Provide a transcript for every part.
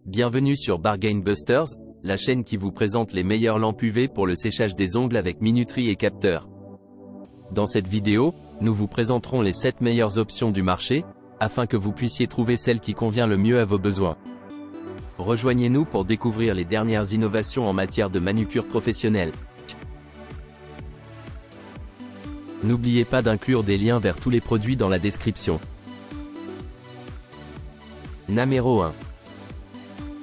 Bienvenue sur Bargain Busters, la chaîne qui vous présente les meilleures lampes UV pour le séchage des ongles avec minuterie et capteur. Dans cette vidéo, nous vous présenterons les 7 meilleures options du marché, afin que vous puissiez trouver celle qui convient le mieux à vos besoins. Rejoignez-nous pour découvrir les dernières innovations en matière de manucure professionnelle. N'oubliez pas d'inclure des liens vers tous les produits dans la description. Numéro 1.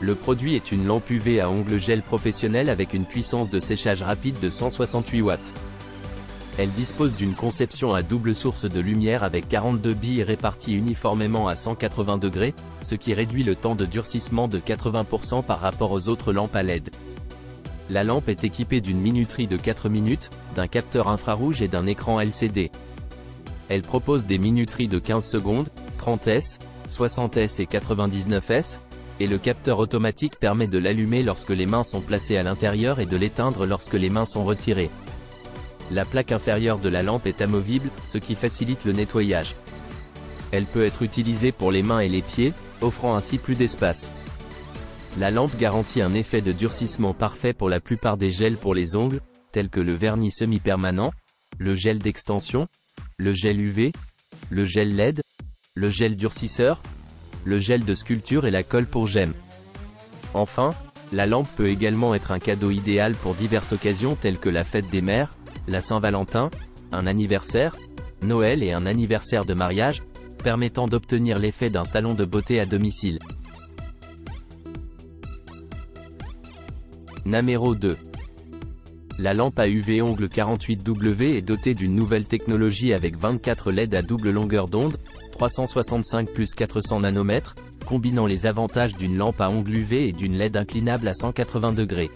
Le produit est une lampe UV à ongles gel professionnelle avec une puissance de séchage rapide de 168 watts. Elle dispose d'une conception à double source de lumière avec 42 billes réparties uniformément à 180 degrés, ce qui réduit le temps de durcissement de 80% par rapport aux autres lampes à LED. La lampe est équipée d'une minuterie de 4 minutes, d'un capteur infrarouge et d'un écran LCD. Elle propose des minuteries de 15 secondes, 30s, 60s et 99s, et le capteur automatique permet de l'allumer lorsque les mains sont placées à l'intérieur et de l'éteindre lorsque les mains sont retirées. La plaque inférieure de la lampe est amovible, ce qui facilite le nettoyage. Elle peut être utilisée pour les mains et les pieds, offrant ainsi plus d'espace. La lampe garantit un effet de durcissement parfait pour la plupart des gels pour les ongles, tels que le vernis semi-permanent, le gel d'extension, le gel UV, le gel LED, le gel durcisseur, le gel de sculpture et la colle pour gemmes. Enfin, la lampe peut également être un cadeau idéal pour diverses occasions telles que la fête des mères, la Saint-Valentin, un anniversaire, Noël et un anniversaire de mariage, permettant d'obtenir l'effet d'un salon de beauté à domicile. Numéro 2. La lampe à UV ongle 48W est dotée d'une nouvelle technologie avec 24 LED à double longueur d'onde, 365 plus 400 nanomètres, combinant les avantages d'une lampe à ongles UV et d'une LED inclinable à 180 degrés.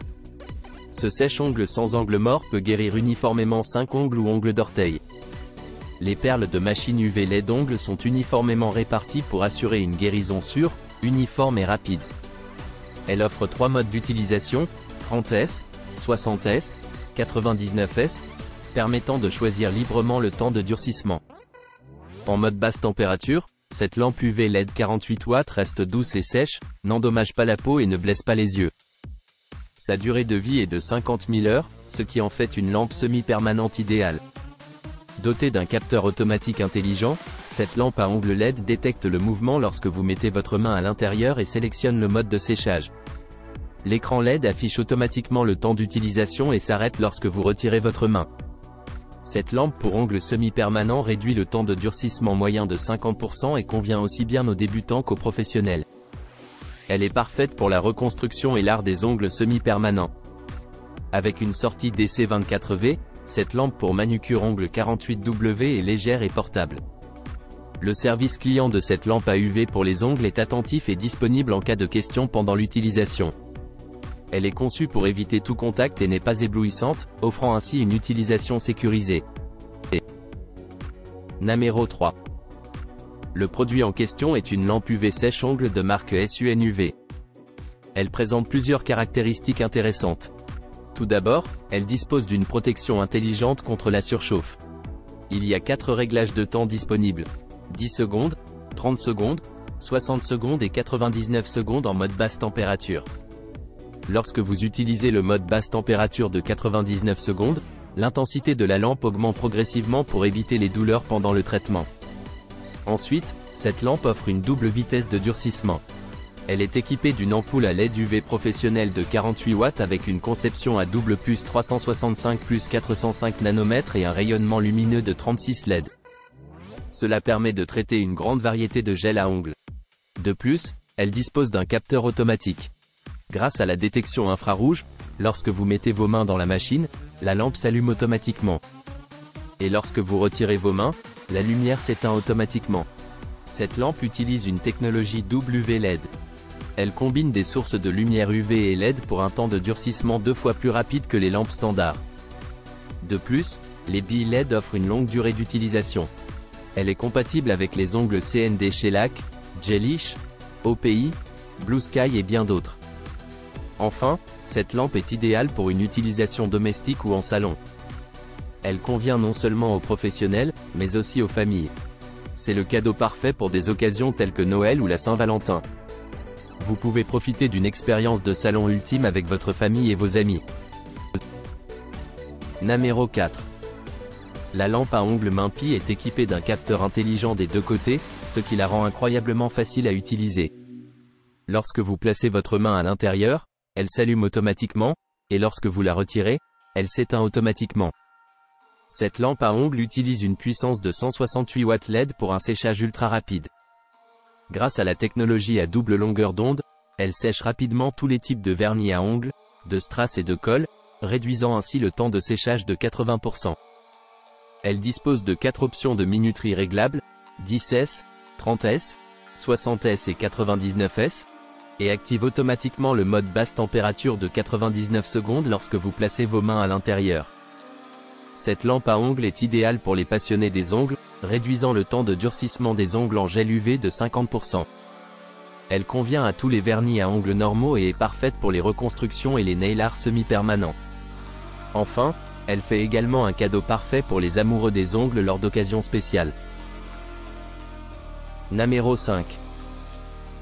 Ce sèche-ongles sans angle mort peut guérir uniformément 5 ongles ou ongles d'orteil. Les perles de machine UV LED ongles sont uniformément réparties pour assurer une guérison sûre, uniforme et rapide. Elle offre 3 modes d'utilisation, 30S, 60S, 99S, permettant de choisir librement le temps de durcissement. En mode basse température, cette lampe UV LED 48 watts reste douce et sèche, n'endommage pas la peau et ne blesse pas les yeux. Sa durée de vie est de 50 000 heures, ce qui en fait une lampe semi-permanente idéale. Dotée d'un capteur automatique intelligent, cette lampe à ongles LED détecte le mouvement lorsque vous mettez votre main à l'intérieur et sélectionne le mode de séchage. L'écran LED affiche automatiquement le temps d'utilisation et s'arrête lorsque vous retirez votre main. Cette lampe pour ongles semi-permanents réduit le temps de durcissement moyen de 50% et convient aussi bien aux débutants qu'aux professionnels. Elle est parfaite pour la reconstruction et l'art des ongles semi-permanents. Avec une sortie DC 24V, cette lampe pour manucure ongle 48W est légère et portable. Le service client de cette lampe à UV pour les ongles est attentif et disponible en cas de questions pendant l'utilisation. Elle est conçue pour éviter tout contact et n'est pas éblouissante, offrant ainsi une utilisation sécurisée. Numéro 3. Le produit en question est une lampe UV sèche-ongles de marque SUNUV. Elle présente plusieurs caractéristiques intéressantes. Tout d'abord, elle dispose d'une protection intelligente contre la surchauffe. Il y a 4 réglages de temps disponibles. 10 secondes, 30 secondes, 60 secondes et 99 secondes en mode basse température. Lorsque vous utilisez le mode basse température de 99 secondes, l'intensité de la lampe augmente progressivement pour éviter les douleurs pendant le traitement. Ensuite, cette lampe offre une double vitesse de durcissement. Elle est équipée d'une ampoule à LED UV professionnelle de 48 watts avec une conception à double puce 365 plus 405 nanomètres et un rayonnement lumineux de 36 LED. Cela permet de traiter une grande variété de gels à ongles. De plus, elle dispose d'un capteur automatique. Grâce à la détection infrarouge, lorsque vous mettez vos mains dans la machine, la lampe s'allume automatiquement. Et lorsque vous retirez vos mains, la lumière s'éteint automatiquement. Cette lampe utilise une technologie WLED. Elle combine des sources de lumière UV et LED pour un temps de durcissement 2 fois plus rapide que les lampes standards. De plus, les billes LED offrent une longue durée d'utilisation. Elle est compatible avec les ongles CND Shellac, Gelish, OPI, Blue Sky et bien d'autres. Enfin, cette lampe est idéale pour une utilisation domestique ou en salon. Elle convient non seulement aux professionnels, mais aussi aux familles. C'est le cadeau parfait pour des occasions telles que Noël ou la Saint-Valentin. Vous pouvez profiter d'une expérience de salon ultime avec votre famille et vos amis. Numéro 4. La lampe à ongles Mimpy est équipée d'un capteur intelligent des deux côtés, ce qui la rend incroyablement facile à utiliser. Lorsque vous placez votre main à l'intérieur, elle s'allume automatiquement, et lorsque vous la retirez, elle s'éteint automatiquement. Cette lampe à ongles utilise une puissance de 168 watts LED pour un séchage ultra rapide. Grâce à la technologie à double longueur d'onde, elle sèche rapidement tous les types de vernis à ongles, de strass et de colle, réduisant ainsi le temps de séchage de 80%. Elle dispose de 4 options de minuterie réglables, 10S, 30S, 60S et 99S, et active automatiquement le mode basse température de 99 secondes lorsque vous placez vos mains à l'intérieur. Cette lampe à ongles est idéale pour les passionnés des ongles, réduisant le temps de durcissement des ongles en gel UV de 50%. Elle convient à tous les vernis à ongles normaux et est parfaite pour les reconstructions et les nail art semi-permanents. Enfin, elle fait également un cadeau parfait pour les amoureux des ongles lors d'occasions spéciales. Numéro 5.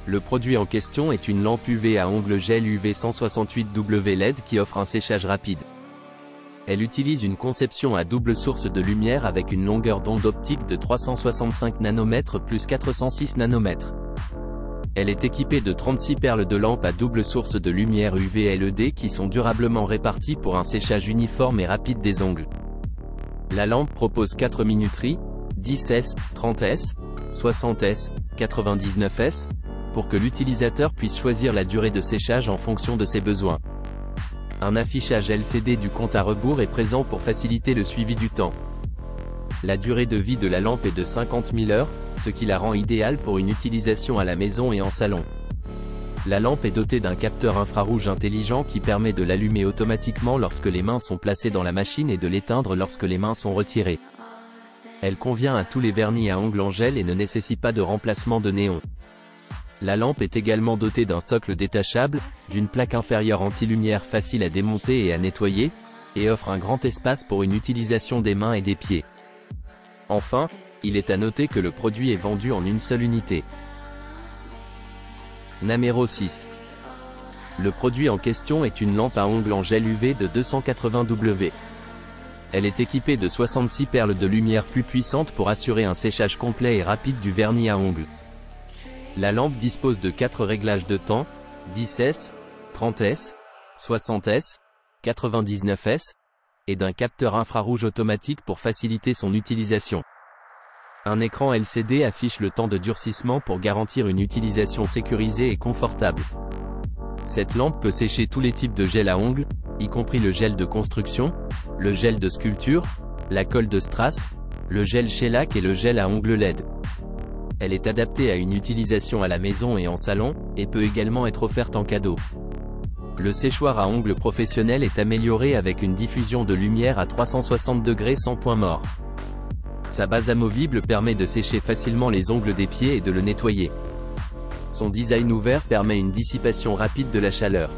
Le produit en question est une lampe UV à ongles gel UV 168W LED qui offre un séchage rapide. Elle utilise une conception à double source de lumière avec une longueur d'onde optique de 365 nanomètres plus 406 nanomètres. Elle est équipée de 36 perles de lampe à double source de lumière UV LED qui sont durablement réparties pour un séchage uniforme et rapide des ongles. La lampe propose 4 minuteries, 10S, 30S, 60S, 99S, pour que l'utilisateur puisse choisir la durée de séchage en fonction de ses besoins. Un affichage LCD du compte à rebours est présent pour faciliter le suivi du temps. La durée de vie de la lampe est de 50 000 heures, ce qui la rend idéale pour une utilisation à la maison et en salon. La lampe est dotée d'un capteur infrarouge intelligent qui permet de l'allumer automatiquement lorsque les mains sont placées dans la machine et de l'éteindre lorsque les mains sont retirées. Elle convient à tous les vernis à ongles en gel et ne nécessite pas de remplacement de néon. La lampe est également dotée d'un socle détachable, d'une plaque inférieure anti-lumière facile à démonter et à nettoyer, et offre un grand espace pour une utilisation des mains et des pieds. Enfin, il est à noter que le produit est vendu en une seule unité. Numéro 6. Le produit en question est une lampe à ongles en gel UV de 280W. Elle est équipée de 66 perles de lumière plus puissantes pour assurer un séchage complet et rapide du vernis à ongles. La lampe dispose de 4 réglages de temps, 10S, 30S, 60S, 99S, et d'un capteur infrarouge automatique pour faciliter son utilisation. Un écran LCD affiche le temps de durcissement pour garantir une utilisation sécurisée et confortable. Cette lampe peut sécher tous les types de gel à ongles, y compris le gel de construction, le gel de sculpture, la colle de strass, le gel shellac et le gel à ongles LED. Elle est adaptée à une utilisation à la maison et en salon, et peut également être offerte en cadeau. Le séchoir à ongles professionnel est amélioré avec une diffusion de lumière à 360 degrés sans point mort. Sa base amovible permet de sécher facilement les ongles des pieds et de le nettoyer. Son design ouvert permet une dissipation rapide de la chaleur.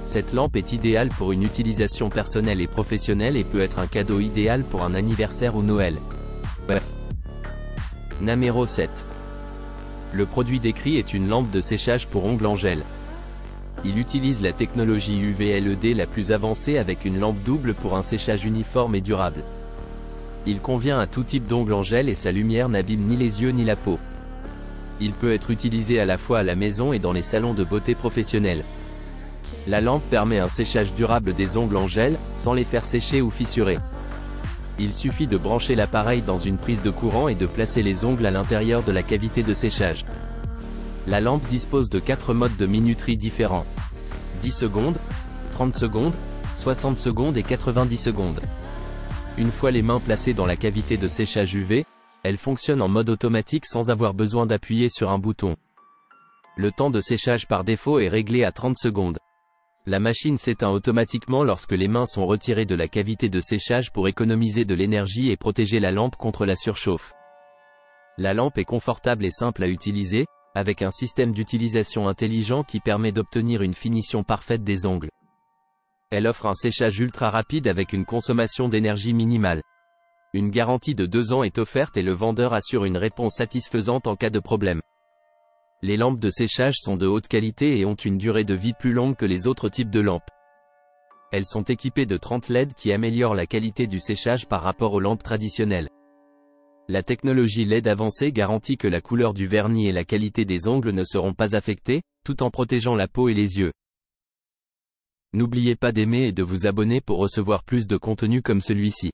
Cette lampe est idéale pour une utilisation personnelle et professionnelle et peut être un cadeau idéal pour un anniversaire ou Noël. Numéro 7. Le produit décrit est une lampe de séchage pour ongles en gel. Il utilise la technologie UV LED la plus avancée avec une lampe double pour un séchage uniforme et durable. Il convient à tout type d'ongles en gel et sa lumière n'abîme ni les yeux ni la peau. Il peut être utilisé à la fois à la maison et dans les salons de beauté professionnels. La lampe permet un séchage durable des ongles en gel, sans les faire sécher ou fissurer. Il suffit de brancher l'appareil dans une prise de courant et de placer les ongles à l'intérieur de la cavité de séchage. La lampe dispose de 4 modes de minuterie différents. 10 secondes, 30 secondes, 60 secondes et 90 secondes. Une fois les mains placées dans la cavité de séchage UV, elle fonctionne en mode automatique sans avoir besoin d'appuyer sur un bouton. Le temps de séchage par défaut est réglé à 30 secondes. La machine s'éteint automatiquement lorsque les mains sont retirées de la cavité de séchage pour économiser de l'énergie et protéger la lampe contre la surchauffe. La lampe est confortable et simple à utiliser, avec un système d'utilisation intelligent qui permet d'obtenir une finition parfaite des ongles. Elle offre un séchage ultra rapide avec une consommation d'énergie minimale. Une garantie de 2 ans est offerte et le vendeur assure une réponse satisfaisante en cas de problème. Les lampes de séchage sont de haute qualité et ont une durée de vie plus longue que les autres types de lampes. Elles sont équipées de 30 LED qui améliorent la qualité du séchage par rapport aux lampes traditionnelles. La technologie LED avancée garantit que la couleur du vernis et la qualité des ongles ne seront pas affectés, tout en protégeant la peau et les yeux. N'oubliez pas d'aimer et de vous abonner pour recevoir plus de contenu comme celui-ci.